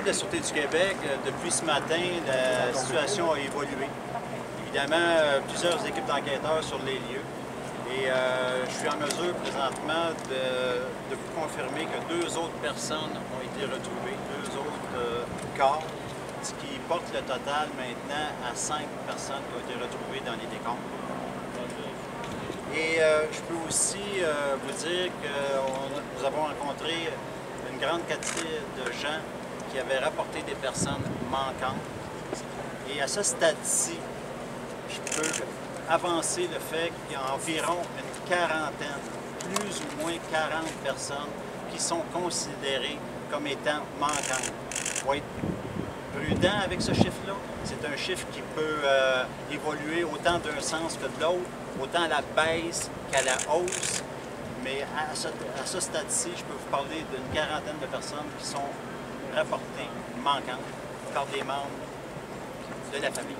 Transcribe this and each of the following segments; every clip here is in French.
de la Sûreté du Québec, depuis ce matin, la situation a évolué. Évidemment, plusieurs équipes d'enquêteurs sur les lieux. Et je suis en mesure présentement de vous confirmer que 2 autres personnes ont été retrouvées, 2 autres corps, ce qui porte le total maintenant à 5 personnes qui ont été retrouvées dans les décombres. Et je peux aussi vous dire que nous avons rencontré une grande quantité de gens qui avaient rapporté des personnes manquantes. Et à ce stade-ci, je peux avancer le fait qu'il y a environ une quarantaine, plus ou moins 40 personnes qui sont considérées comme étant manquantes. Il faut être prudent avec ce chiffre-là. C'est un chiffre qui peut évoluer autant d'un sens que de l'autre, autant à la baisse qu'à la hausse. Mais à ce stade-ci, je peux vous parler d'une quarantaine de personnes qui sont rapportées manquantes par des membres de la famille.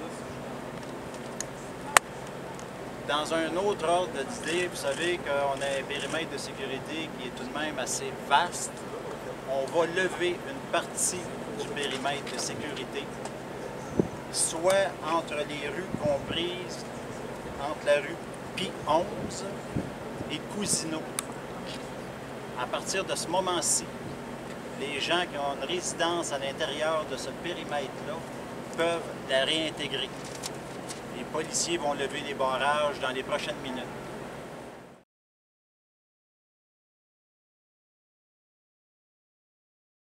Dans un autre ordre d'idée, vous savez qu'on a un périmètre de sécurité qui est tout de même assez vaste. On va lever une partie du périmètre de sécurité, soit entre les rues comprises entre la rue Pie 11 et Cousineau. À partir de ce moment-ci, les gens qui ont une résidence à l'intérieur de ce périmètre-là peuvent la réintégrer. Les policiers vont lever les barrages dans les prochaines minutes.